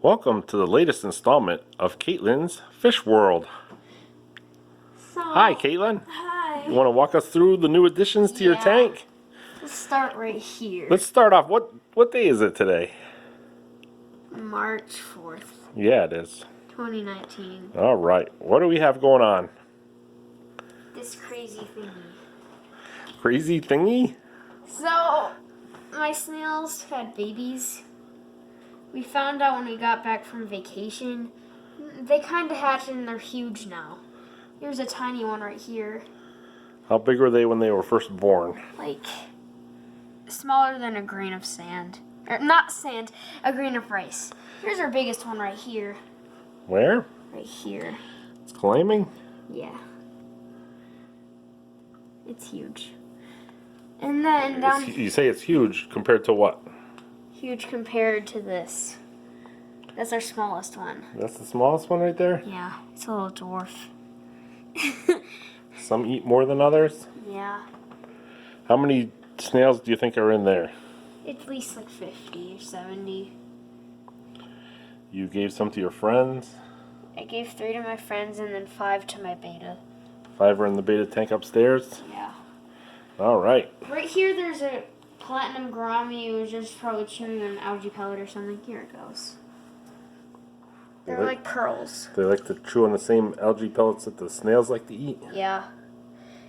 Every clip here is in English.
Welcome to the latest installment of Kaitlyn's Fish World. Hi, Kaitlyn. Hi. You want to walk us through the new additions to your tank? Let's start right here. Let's start off. What day is it today? March 4th, Yeah, it is. 2019. All right. What do we have going on? This crazy thingy. Crazy thingy? So, my snails had babies. We found out when we got back from vacation. They kind of hatched and they're huge now. Here's a tiny one right here. How big were they when they were first born? Like, smaller than a grain of sand. Or, not sand, a grain of rice. Here's our biggest one right here. Where? Right here. It's climbing? Yeah. It's huge. And then down... You say it's huge compared to what? Huge compared to this. That's our smallest one. That's the smallest one right there? Yeah, it's a little dwarf. Some eat more than others? Yeah. How many snails do you think are in there? At least like 50 or 70. You gave some to your friends? I gave 3 to my friends and then 5 to my beta. 5 are in the beta tank upstairs? Yeah. All right. Right here there's a platinum gourami who was just probably chewing on an algae pellet or something. Here it goes. They're like pearls. They like to chew on the same algae pellets that the snails like to eat. Yeah.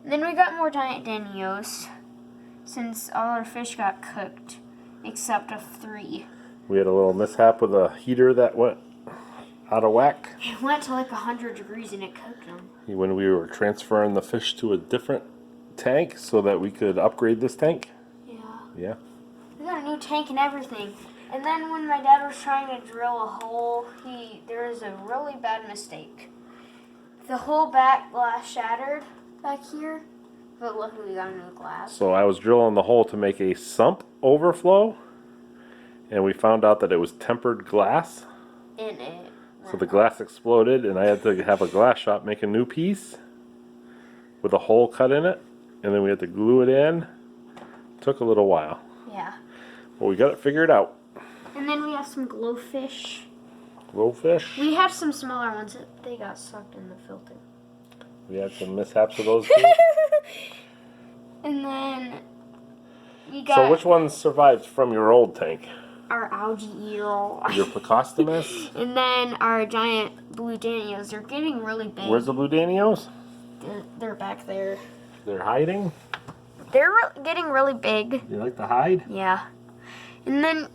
And then we got more giant danios since all our fish got cooked except of 3. We had a little mishap with a heater that went out of whack. It went to like 100 degrees and it cooked them. When we were transferring the fish to a different tank so that we could upgrade this tank. Yeah. Yeah. We got a new tank and everything. And then when my dad was trying to drill a hole, there was a really bad mistake. The whole back glass shattered back here, but luckily we got a new glass. So I was drilling the hole to make a sump overflow, and we found out that it was tempered glass. In it. So the glass exploded, and I had to have a glass shop make a new piece with a hole cut in it, and then we had to glue it in. Took a little while. Yeah. But we got it figured out. And then we have some glowfish. Glowfish. We have some smaller ones that they got sucked in the filter. We had some mishaps with those too. And then we got So which ones survived from your old tank? our algae eel. Your Plecostomus? And then our giant blue danios. They're getting really big. Where's the blue danios? They're back there. They're hiding? They're getting really big. You like to hide? Yeah. And then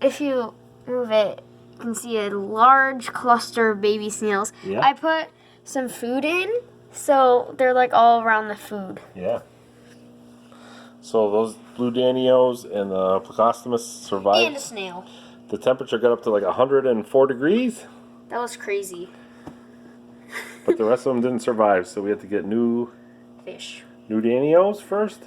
if you move it, you can see a large cluster of baby snails. Yeah. I put some food in, so they're like all around the food. Yeah. So those blue danios and the Plecostomus survived? And a snail. The temperature got up to like 104 degrees, That was crazy. but the rest of them didn't survive, so we had to get new Fish. danios first?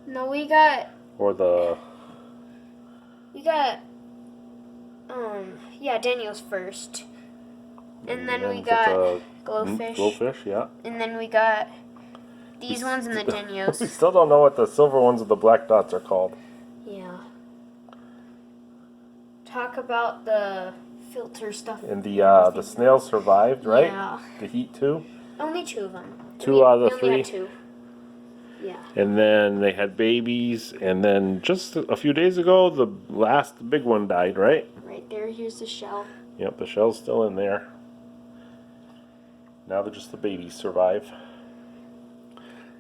No, we got, Or the... danios first. And then we put got the glowfish. Glowfish, yeah. And then we got these ones and the We danios. still don't know what the silver ones with the black dots are called. Yeah. Talk about the filter stuff. And the snails survived, right? Yeah. The heat too. Only 2 of them. 2 out of the we only 3. had 2. Yeah. And then they had babies, and then just a few days ago, the last big one died, right? Right there, here's the shell. Yep, the shell's still in there. Now they're just the babies survive.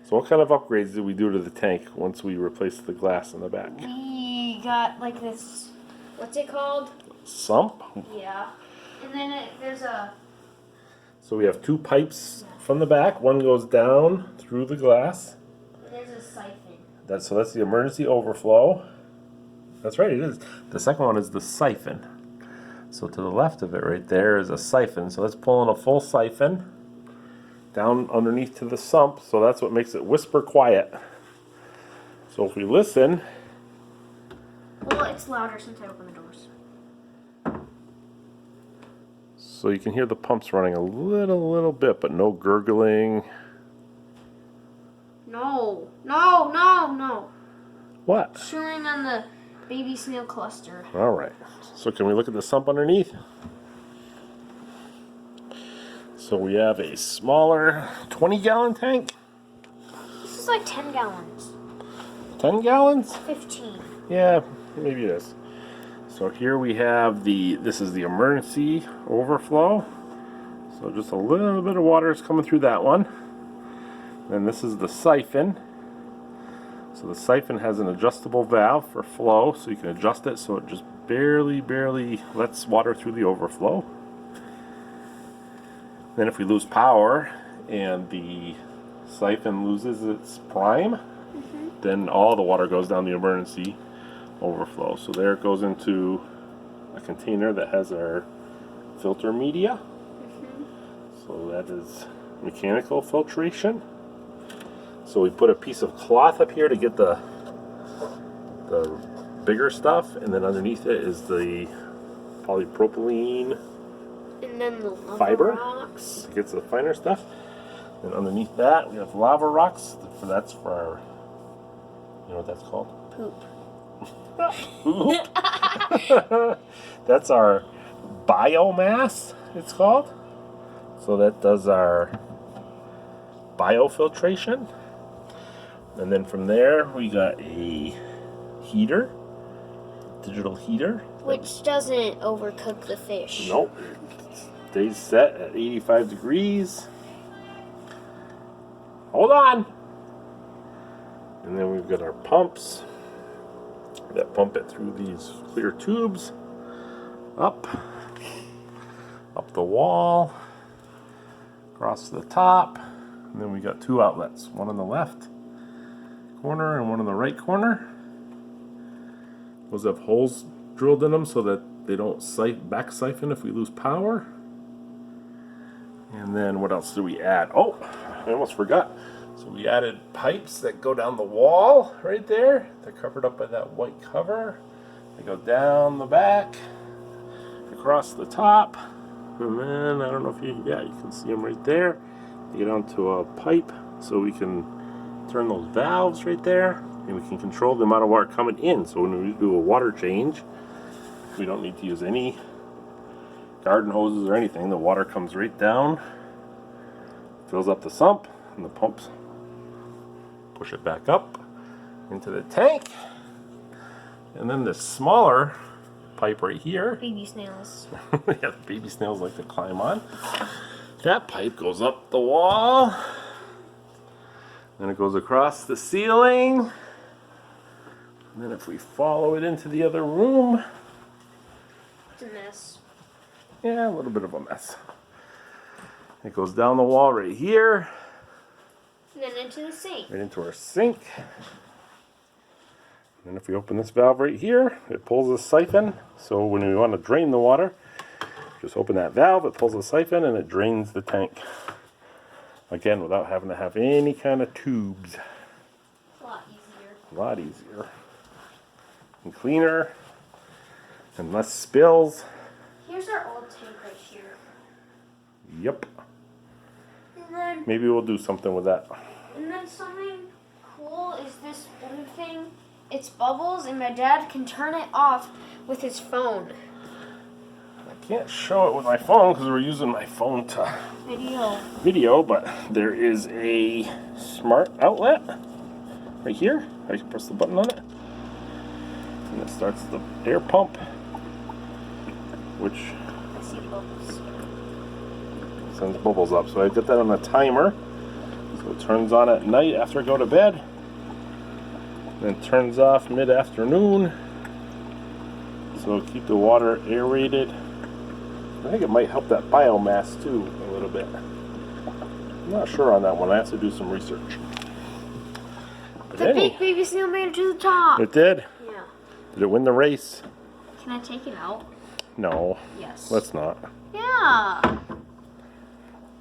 So what kind of upgrades did we do to the tank once we replaced the glass in the back? We got like this, what's it called? Sump? Yeah. And then there's a... So we have 2 pipes from the back. One goes down through the glass. There's a siphon. So that's the emergency overflow. That's right, it is. The second one is the siphon. So to the left of it right there is a siphon. So that's pulling a full siphon down underneath to the sump. So that's what makes it whisper quiet. So if we listen... Well, it's louder since I opened the doors. So you can hear the pumps running a little bit, but no gurgling. No. No. What? Chewing on the baby snail cluster. All right. So can we look at the sump underneath? So we have a smaller 20-gallon tank. This is like 10 gallons. 10 gallons? 15. Yeah, maybe it is. So here we have this is the emergency overflow. So just a little bit of water is coming through that one. Then this is the siphon. So the siphon has an adjustable valve for flow, so you can adjust it so it just barely lets water through the overflow. Then if we lose power and the siphon loses its prime, then all the water goes down the emergency overflow. So there it goes into a container that has our filter media. So that is mechanical filtration. So we put a piece of cloth up here to get the bigger stuff, and then underneath it is the polypropylene And then the lava fiber rocks. to get the finer stuff. And underneath that we have lava rocks. That's for our, you know what that's called? Poop. That's our biomass, it's called. So that does our biofiltration. And then from there we got a heater, digital heater. Which doesn't overcook the fish. Nope. Stays set at 85 degrees. Hold on. And then we've got our pumps that pump it through these clear tubes up the wall, across the top, and then we got two outlets, one on the left corner and one on the right corner. Those have holes drilled in them so that they don't back siphon if we lose power. And then what else do we add? Oh, I almost forgot. So we added pipes that go down the wall right there. They're covered up by that white cover. They go down the back, across the top, and then I don't know if you can see them right there. They get onto a pipe so we can turn those valves right there, and we can control the amount of water coming in. So when we do a water change, we don't need to use any garden hoses or anything. The water comes right down, fills up the sump, and the pumps push it back up into the tank. And then this smaller pipe right here, Baby snails. yeah, the baby snails like to climb on. That pipe goes up the wall, then it goes across the ceiling, and then if we follow it into the other room, It's a mess. yeah, a little bit of a mess. It goes down the wall right here, And then into the sink. right into our sink. And then if we open this valve right here, it pulls the siphon. So when we want to drain the water, just open that valve, it pulls the siphon, and it drains the tank. Again, without having to have any kind of tubes. A lot easier. A lot easier. And cleaner. And less spills. Here's our old tank right here. Yep. And then Maybe we'll do something with that. something cool is this blue thing. It's bubbles, and my dad can turn it off with his phone. I can't show it with my phone because we're using my phone to video, but there is a smart outlet right here. I can press the button on it, and it starts the air pump, which I see the bubbles. sends bubbles up. So I get that on a timer, so it turns on at night after I go to bed, then turns off mid-afternoon, so keep the water aerated. I think it might help that biomass too a little bit. I'm not sure on that one. I have to do some research. But The big baby snail made it to the top. it did. Yeah. Did it win the race? Can I take it out? No. Yes. Let's not. Yeah.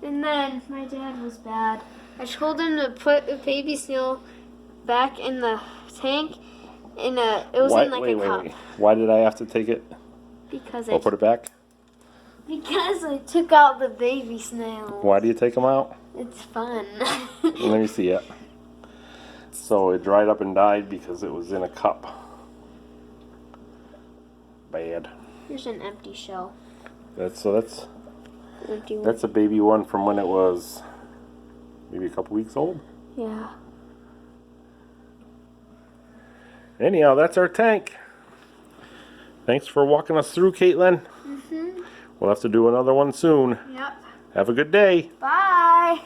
And then my dad was bad. I told him to put the baby snail back in the tank. It was in like a cup. Wait. Why did I have to take it? Because Or put it back? I took out the baby snail. Why do you take them out? It's fun. Let me see it. So it dried up and died because it was in a cup. bad. Here's an empty shell. That's Empty one. that's a baby one from when it was maybe a couple weeks old. Yeah. Anyhow, that's our tank. Thanks for walking us through, Kaitlyn. Mhm. We'll have to do another one soon. Yep. Have a good day. Bye.